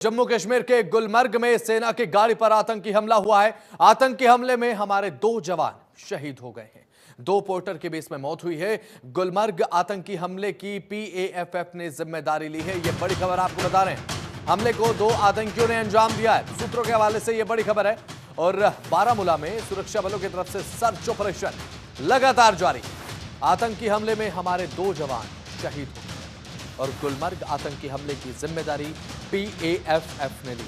जम्मू कश्मीर के गुलमर्ग में सेना की गाड़ी पर आतंकी हमला हुआ है। आतंकी हमले में हमारे 2 जवान शहीद हो गए हैं। 2 पोर्टर की भी इसमें मौत हुई है। गुलमर्ग आतंकी हमले की पीएएफएफ ने जिम्मेदारी ली है। यह बड़ी खबर आपको बता रहे हैं। हमले को 2 आतंकियों ने अंजाम दिया है। सूत्रों के हवाले से यह बड़ी खबर है। और बारामूला में सुरक्षा बलों की तरफ से सर्च ऑपरेशन लगातार जारी है। आतंकी हमले में हमारे 2 जवान शहीद हो गए और गुलमर्ग आतंकी हमले की जिम्मेदारी पीएएफएफ ने ली।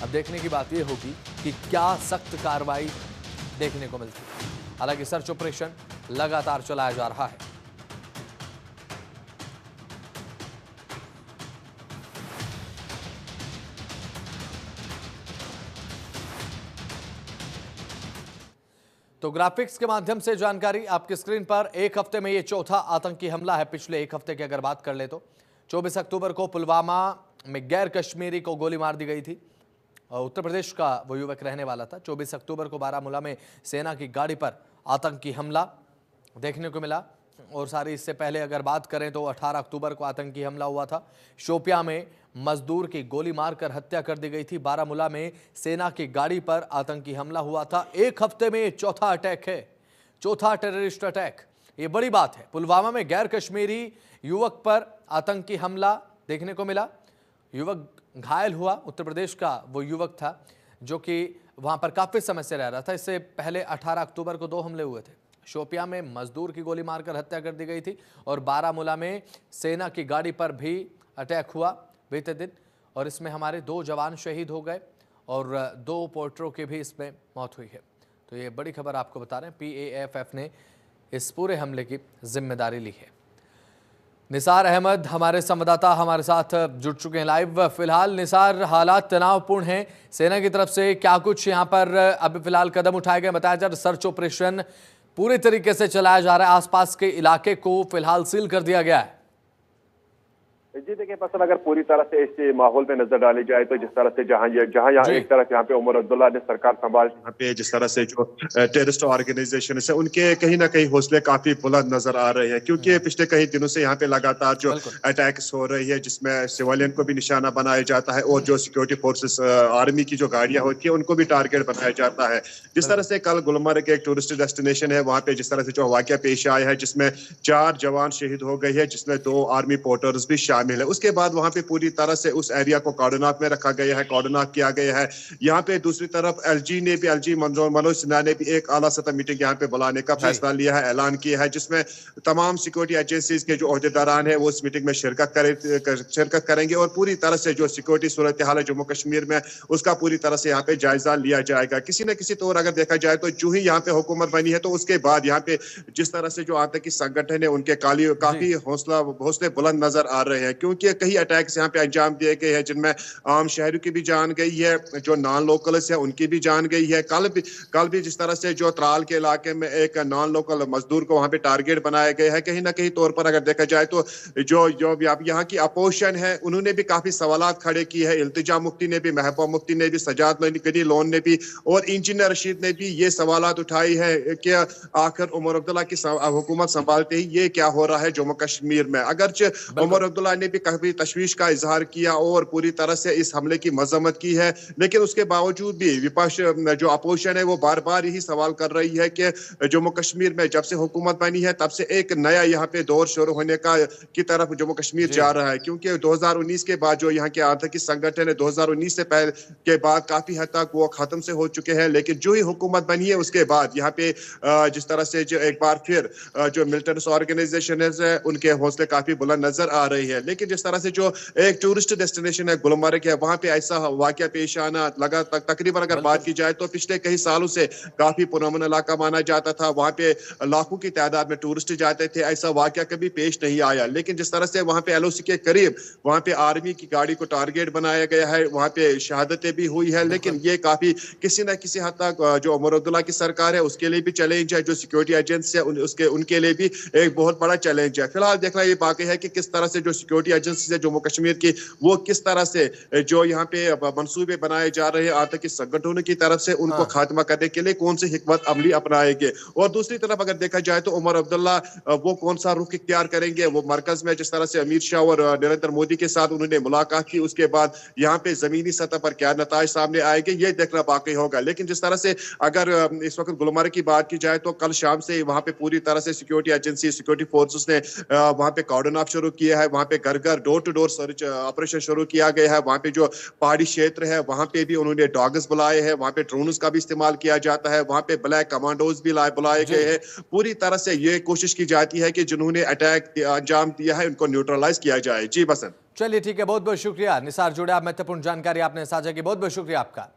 अब देखने की बात यह होगी कि क्या सख्त कार्रवाई देखने को मिलती है। हालांकि सर्च ऑपरेशन लगातार चलाया जा रहा है। तो ग्राफिक्स के माध्यम से जानकारी आपकी स्क्रीन पर। एक हफ्ते में यह चौथा आतंकी हमला है। पिछले एक हफ्ते की अगर बात कर ले तो 24 अक्टूबर को पुलवामा में गैर कश्मीरी को गोली मार दी गई थी। उत्तर प्रदेश का वो युवक रहने वाला था। 24 अक्टूबर को बारामूला में सेना की गाड़ी पर आतंकी हमला देखने को मिला। और सारी इससे पहले अगर बात करें तो 18 अक्टूबर को आतंकी हमला हुआ था। शोपियां में मजदूर की गोली मारकर हत्या कर दी गई थी। बारामूला में सेना की गाड़ी पर आतंकी हमला हुआ था। एक हफ्ते में चौथा अटैक है, चौथा टेररिस्ट अटैक। ये बड़ी बात है। पुलवामा में गैर कश्मीरी युवक पर आतंकी हमला देखने को मिला। युवक घायल हुआ। उत्तर प्रदेश का वो युवक था जो कि वहां पर काफी समय से रह रहा था। इससे पहले 18 अक्टूबर को 2 हमले हुए थे। शोपियां में मजदूर की गोली मारकर हत्या कर दी गई थी और बारामूला में सेना की गाड़ी पर भी अटैक हुआ बीते दिन और इसमें हमारे 2 जवान शहीद हो गए और 2 पोर्टरों की भी इसमें मौत हुई है। तो ये बड़ी खबर आपको बता रहे हैं। पीएएफएफ ने इस पूरे हमले की जिम्मेदारी ली है। निसार अहमद हमारे संवाददाता हमारे साथ जुड़ चुके हैं लाइव। फिलहाल निसार, हालात तनावपूर्ण हैं। सेना की तरफ से क्या कुछ यहाँ पर अभी फिलहाल कदम उठाए गए? बताया जा रहा है सर्च ऑपरेशन पूरी तरीके से चलाया जा रहा है। आसपास के इलाके को फिलहाल सील कर दिया गया है। जी देखिए पसंद, अगर पूरी तरह से इस माहौल पे नजर डाली जाए तो जिस तरह से जहां यहाँ एक तरफ यहाँ पे उमर अब्दुल्ला ने सरकार संभाल, यहाँ पे जिस तरह से जो टेररिस्ट ऑर्गेनाइजेशन है उनके कहीं ना कहीं हौसले काफी बुलंद नजर आ रहे हैं। क्योंकि पिछले कई दिनों से यहाँ पे लगातार जो अटैक्स हो रही है जिसमें सिविलियन को भी निशाना बनाया जाता है और जो सिक्योरिटी फोर्सेस आर्मी की जो गाड़ियां होती है उनको भी टारगेट बनाया जाता है। जिस तरह से कल गुलमर्ग एक टूरिस्ट डेस्टिनेशन है, वहां पे जिस तरह से जो वाकया पेश आया है जिसमें 4 जवान शहीद हो गए हैं, जिसमें 2 आर्मी पोर्टर्स भी शामिल है। उसके बाद वहां पे पूरी तरह से उस एरिया को कॉर्डन ऑफ में रखा गया है, कॉर्डन ऑफ किया गया है। यहाँ पे दूसरी तरफ एलजी मनोज सिन्हा ने भी एक आला सतह मीटिंग यहाँ पे बुलाने का फैसला लिया है, ऐलान किया है, जिसमें तमाम सिक्योरिटी एजेंसीज के जो ओहदेदारान है वो इस मीटिंग में शिरकत करेंगे और पूरी तरह से जो सिक्योरिटी सूरत हाल है जम्मू कश्मीर में उसका पूरी तरह से यहाँ पे जायजा लिया जाएगा। किसी न किसी तौर अगर देखा जाए तो जो ही यहाँ पे हुकूमत बनी है तो उसके बाद यहाँ पे जिस तरह से जो आतंकी संगठन है उनके काफी हौसले बुलंद नजर आ रहे हैं। क्योंकि कई अटैक्स यहाँ पे अंजाम दिए गए हैं जिनमें आम शहरों की भी जान गई है, जो नॉन लोकल्स है उनकी भी जान गई है। कल भी जिस तरह से जो त्राल के इलाके में एक नॉन लोकल मजदूर को वहां पे टारगेट बनाया गया है। कहीं ना कहीं तौर पर अगर देखा जाए तो जो यहाँ की अपोजिशन है उन्होंने भी काफी सवालात खड़े किए हैं। इल्तिजा मुफ्ती ने भी, महबूबा मुफ्ती ने भी, सजाद गनी लोन ने भी और इंजीनियर रशीद ने भी ये सवालात उठाई है कि आखिर उमर अब्दुल्ला की हुकूमत संभालते ही ये क्या हो रहा है जम्मू कश्मीर में। अगरचे उमर अब्दुल्ला ने भी काफी तशवीश का इजहार किया और पूरी तरह से इस हमले की मजम्मत की है, लेकिन उसके बावजूद भी विपक्ष जो अपोजिशन है वो बार बार यही सवाल कर रही है कि जम्मू कश्मीर में जब से हुकूमत बनी है तब से एक नया यहाँ पे दौर शुरू होने की तरफ जम्मू कश्मीर जा रहा है। क्योंकि 2019 के बाद जो यहाँ के आतंकी संगठन है 2019 से पहले के बाद काफी हद तक वो खत्म से हो चुके हैं, लेकिन जो ही हुकूमत बनी है उसके बाद यहाँ पे जिस तरह से जो एक बार फिर जो मिलिटेंट ऑर्गेनाइजेशन है उनके हौसले काफी बुलंद नजर आ रही है। लेकिन जिस तरह से जो एक टूरिस्ट डेस्टिनेशन है गुलमर्ग है वहां पे ऐसा वाकया पेश आना लगा तकरीबन अगर बात की जाए तो पिछले कई सालों से काफी पुरअमन इलाका माना जाता था। वहां पे लाखों की तादाद में टूरिस्ट जाते थे, ऐसा वाकया कभी पेश नहीं आया। लेकिन जिस तरह से वहां पे एलओसी के करीब वहां पे आर्मी की गाड़ी को टारगेट बनाया गया है, वहां पे शहादतें भी हुई है, लेकिन ये काफी किसी न किसी हद तक जो उमर अब्दुल्ला की सरकार है उसके लिए भी चैलेंज है, जो सिक्योरिटी एजेंसी है उनके लिए भी एक बहुत बड़ा चैलेंज है। फिलहाल देखना ये बाकी है कि किस तरह से जो सिक्योरिटी सिक्योरिटी एजेंसी है जम्मू कश्मीर की, वो किस तरह से जो यहाँ पे मंसूबे बनाए जा रहे हैं आतंकी संगठनों की तरफ से, उनको हाँ। खात्मा करने के लिए कौन सी हिकमत अमली अपनाएंगे। और दूसरी तरफ अगर देखा जाए तो उमर अब्दुल्ला वो कौन सा रुख इख्तियार करेंगे। वो मरकज में जिस तरह से अमित शाह और नरेंद्र मोदी के साथ उन्होंने मुलाकात की, उसके बाद यहाँ पे जमीनी सतह पर क्या नताज सामने आएंगे ये देखना बाकी होगा। लेकिन जिस तरह से अगर इस वक्त गुलमर्ग की बात की जाए तो कल शाम से वहां पे पूरी तरह से सिक्योरिटी एजेंसी, सिक्योरिटी फोर्सेस ने वहां पे कॉर्डन ऑफ शुरू किया है। वहां पे घर घर door to door search operation शुरू किया गया है। वहां पे जो पहाड़ी क्षेत्र है वहां पे भी उन्होंने डॉग्स बुलाए हैं, वहां पे ड्रोन्स का भी इस्तेमाल किया जाता है, वहां पे ब्लैक कमांडोज भी बुलाए गए हैं। पूरी तरह से ये कोशिश की जाती है कि जिन्होंने अटैक अंजाम दिया है उनको न्यूट्रलाइज किया जाए। जी बसंत। चलिए ठीक है, बहुत बहुत शुक्रिया निसार जुड़े, आप महत्वपूर्ण जानकारी आपने साझा की, बहुत बहुत शुक्रिया आपका।